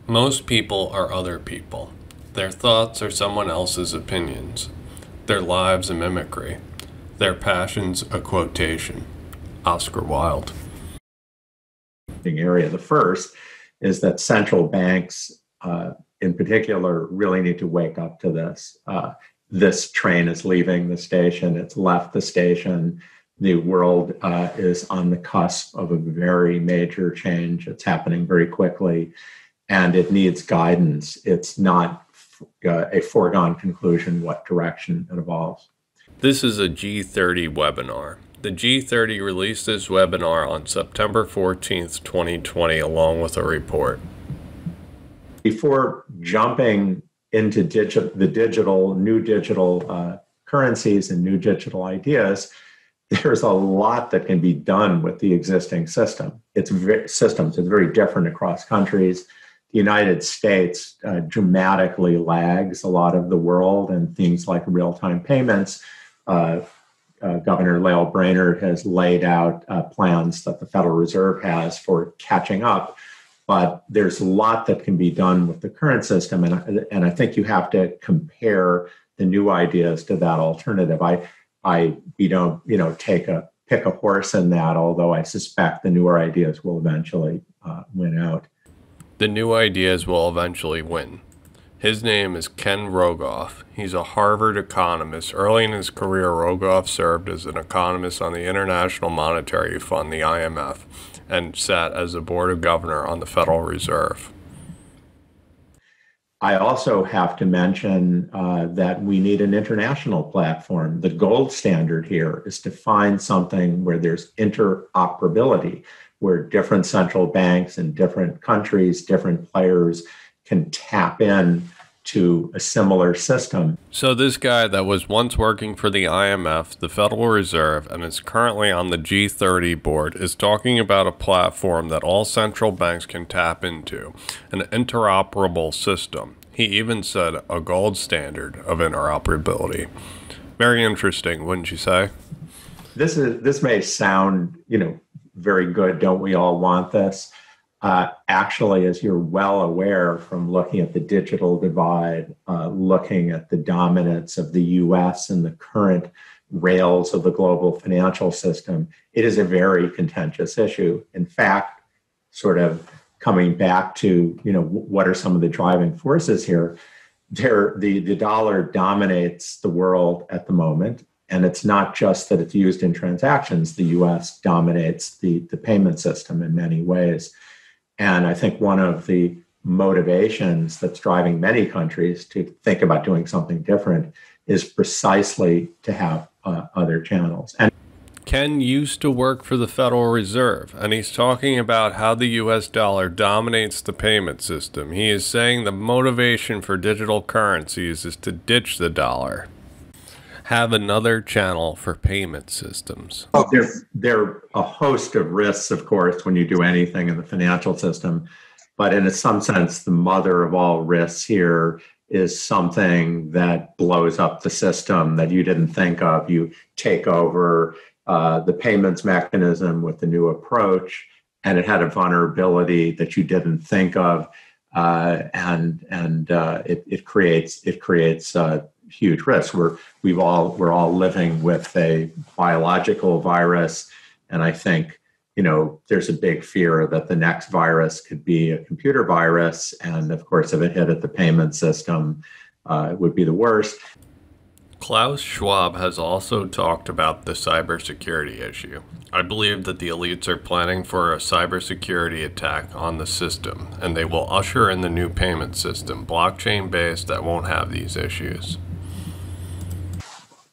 Most people are other people. Their thoughts are someone else's opinions. Their lives a mimicry. Their passions a quotation. Oscar Wilde. Area. The first is that central banks, in particular, really need to wake up to this. This train is leaving the station. It's left the station. The world is on the cusp of a very major change. It's happening very quickly, and it needs guidance. It's not a foregone conclusion what direction it evolves. This is a G30 webinar. The G30 released this webinar on September 14th, 2020, along with a report. Before jumping into new digital currencies and new digital ideas, there's a lot that can be done with the existing system. It's very different across countries. The United States dramatically lags a lot of the world, and things like real-time payments. Governor Lael Brainerd has laid out plans that the Federal Reserve has for catching up, but there's a lot that can be done with the current system, and I think you have to compare the new ideas to that alternative. We don't pick a horse in that, although I suspect the newer ideas will eventually win out. The new ideas will eventually win. His name is Ken Rogoff. He's a Harvard economist. Early in his career, Rogoff served as an economist on the International Monetary Fund, the IMF, and sat as a board of governor on the Federal Reserve. I also have to mention that we need an international platform. The gold standard here is to find something where there's interoperability, where different central banks in different countries, different players can tap in to a similar system. So this guy that was once working for the IMF, the Federal Reserve, and is currently on the G30 board is talking about a platform that all central banks can tap into, an interoperable system. He even said a gold standard of interoperability. Very interesting, wouldn't you say? This may sound, very good. Don't we all want this? Actually, as you're well aware from looking at the digital divide, looking at the dominance of the US and the current rails of the global financial system, it is a very contentious issue. In fact, sort of coming back to, what are some of the driving forces here? The dollar dominates the world at the moment. And it's not just that it's used in transactions. The US dominates the payment system in many ways. And I think one of the motivations that's driving many countries to think about doing something different is precisely to have other channels. And Ken used to work for the Federal Reserve, and he's talking about how the US dollar dominates the payment system. He is saying the motivation for digital currencies is to ditch the dollar. Have another channel for payment systems. There are a host of risks, of course, when you do anything in the financial system. But in some sense, the mother of all risks here is something that blows up the system that you didn't think of. You take over the payments mechanism with the new approach, and it had a vulnerability that you didn't think of, and it creates huge risks. We're all living with a biological virus, and I think there's a big fear that the next virus could be a computer virus, and of course, if it hit at the payment system, it would be the worst. Klaus Schwab has also talked about the cybersecurity issue. I believe that the elites are planning for a cybersecurity attack on the system, and they will usher in the new payment system, blockchain-based, that won't have these issues.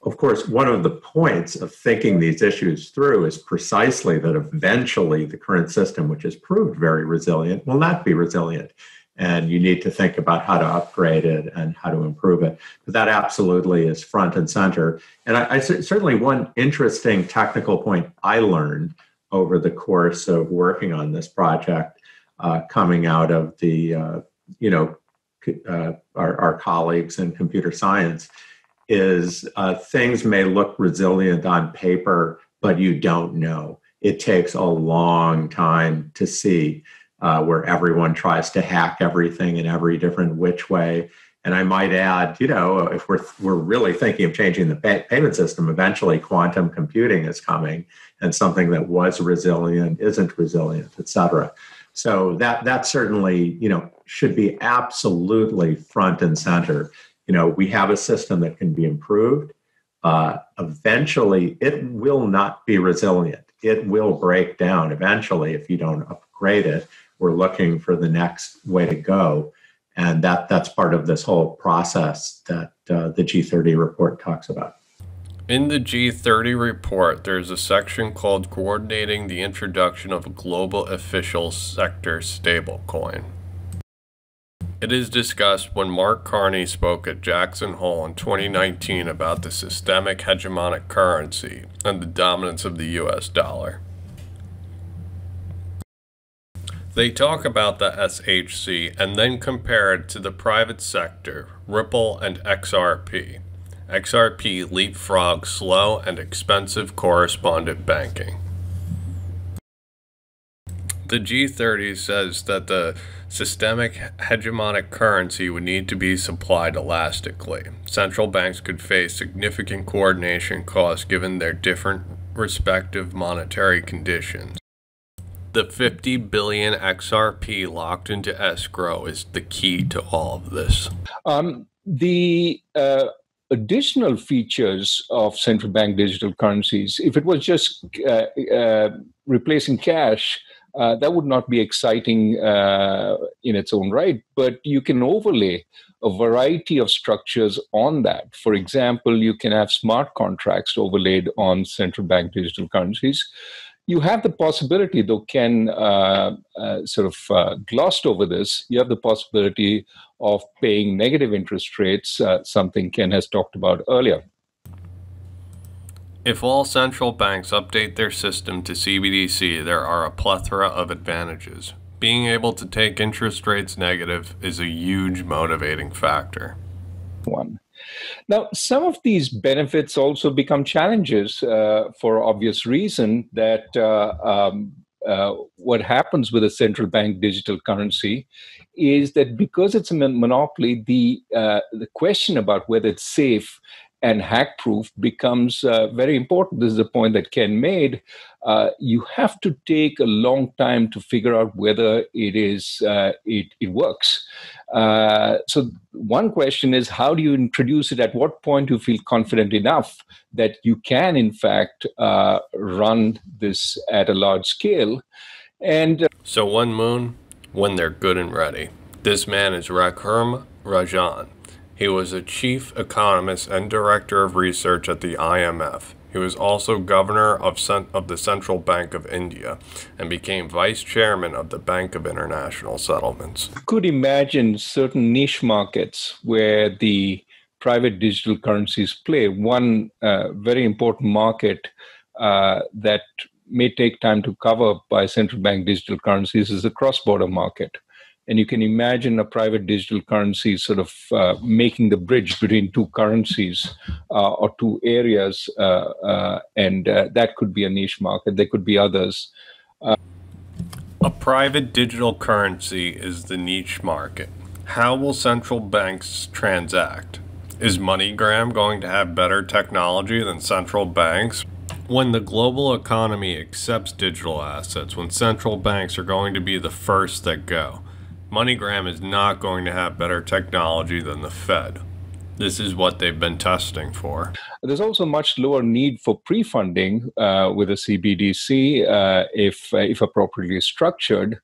Of course, one of the points of thinking these issues through is precisely that eventually the current system, which has proved very resilient, will not be resilient. And you need to think about how to upgrade it and how to improve it. But that absolutely is front and center. And I certainly one interesting technical point I learned over the course of working on this project, coming out of the, our colleagues in computer science, is things may look resilient on paper, but you don't know. It takes a long time to see. where everyone tries to hack everything in every different which way. And I might add, if we're really thinking of changing the payment system, eventually quantum computing is coming, and something that was resilient isn't resilient, et cetera. So that certainly, should be absolutely front and center. We have a system that can be improved. Eventually, it will not be resilient. It will break down eventually if you don't upgrade it. We're looking for the next way to go. And that's part of this whole process that the G30 report talks about. In the G30 report, there's a section called Coordinating the Introduction of a Global Official Sector Stablecoin. It is discussed when Mark Carney spoke at Jackson Hole in 2019 about the systemic hegemonic currency and the dominance of the US dollar. They talk about the SHC and then compare it to the private sector, Ripple and XRP. XRP leapfrogs slow and expensive correspondent banking. The G30 says that the systemic hegemonic currency would need to be supplied elastically. Central banks could face significant coordination costs given their different respective monetary conditions. The 50 billion XRP locked into escrow is the key to all of this. The additional features of central bank digital currencies, if it was just replacing cash, that would not be exciting in its own right, but you can overlay a variety of structures on that. For example, you can have smart contracts overlaid on central bank digital currencies. You have the possibility, though Ken glossed over this, you have the possibility of paying negative interest rates, something Ken has talked about earlier. If all central banks update their system to CBDC, there are a plethora of advantages. Being able to take interest rates negative is a huge motivating factor. Now, some of these benefits also become challenges for obvious reason that what happens with a central bank digital currency is that because it's a monopoly, the question about whether it's safe and hack-proof becomes very important. This is a point that Ken made. You have to take a long time to figure out whether it works. So one question is, how do you introduce it? At what point do you feel confident enough that you can, in fact, run this at a large scale? And so one moon, when they're good and ready. This man is Raghuram Rajan. He was a chief economist and director of research at the IMF. He was also governor of the Central Bank of India and became vice chairman of the Bank of International Settlements. You could imagine certain niche markets where the private digital currencies play. One very important market that may take time to cover by central bank digital currencies is the cross-border market. And you can imagine a private digital currency sort of making the bridge between two currencies or two areas, and that could be a niche market. There could be others. A private digital currency is the niche market. How will central banks transact? Is MoneyGram going to have better technology than central banks? When the global economy accepts digital assets, when central banks are going to be the first that go, MoneyGram is not going to have better technology than the Fed. This is what they've been testing for. There's also much lower need for pre-funding with a CBDC if appropriately structured.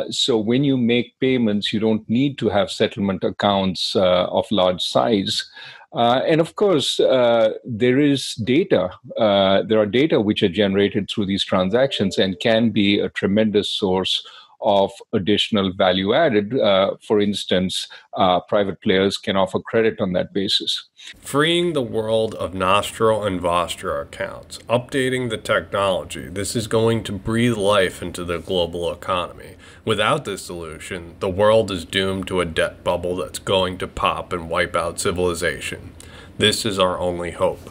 So when you make payments, you don't need to have settlement accounts of large size. And of course, there is data. There are data which are generated through these transactions and can be a tremendous source of additional value added. For instance, private players can offer credit on that basis. Freeing the world of Nostro and Vostro accounts, updating the technology, this is going to breathe life into the global economy. Without this solution, the world is doomed to a debt bubble that's going to pop and wipe out civilization. This is our only hope.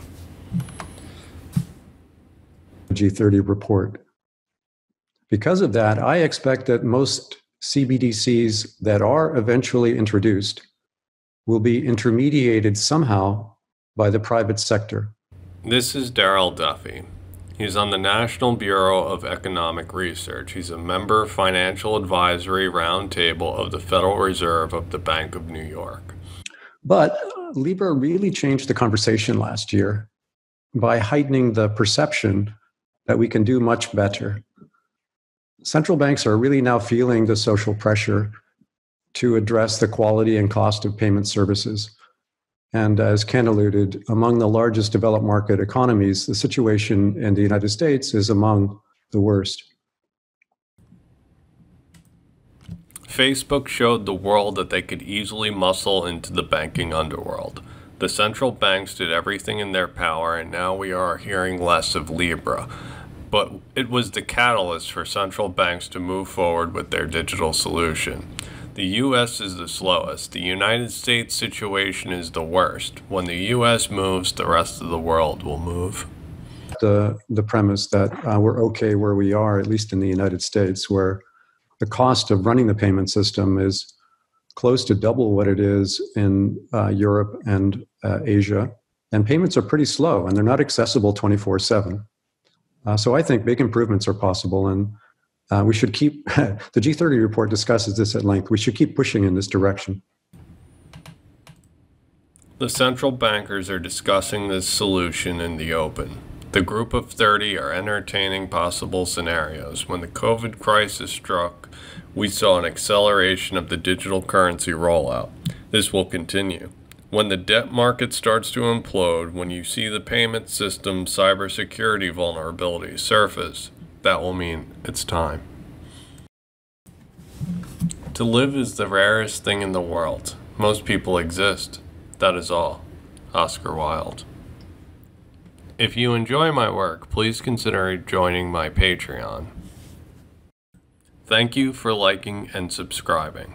G30 report. Because of that, I expect that most CBDCs that are eventually introduced will be intermediated somehow by the private sector. This is Darren Duffy. He's on the National Bureau of Economic Research. He's a member Financial Advisory Roundtable of the Federal Reserve of the Bank of New York. But Libra really changed the conversation last year by heightening the perception that we can do much better. Central banks are really now feeling the social pressure to address the quality and cost of payment services. And as Ken alluded, among the largest developed market economies, the situation in the United States is among the worst. Facebook showed the world that they could easily muscle into the banking underworld. The central banks did everything in their power, and now we are hearing less of Libra. But it was the catalyst for central banks to move forward with their digital solution. The U.S. is the slowest. The United States situation is the worst. When the U.S. moves, the rest of the world will move. The premise that we're okay where we are, at least in the United States, where the cost of running the payment system is close to double what it is in Europe and Asia. And payments are pretty slow, and they're not accessible 24/7. So I think big improvements are possible, and we should keep, the G30 report discusses this at length, we should keep pushing in this direction. The central bankers are discussing this solution in the open. The group of 30 are entertaining possible scenarios. When the COVID crisis struck, we saw an acceleration of the digital currency rollout. This will continue. When the debt market starts to implode, when you see the payment system cybersecurity vulnerabilities surface, that will mean it's time. To live is the rarest thing in the world. Most people exist. That is all. Oscar Wilde. If you enjoy my work, please consider joining my Patreon. Thank you for liking and subscribing.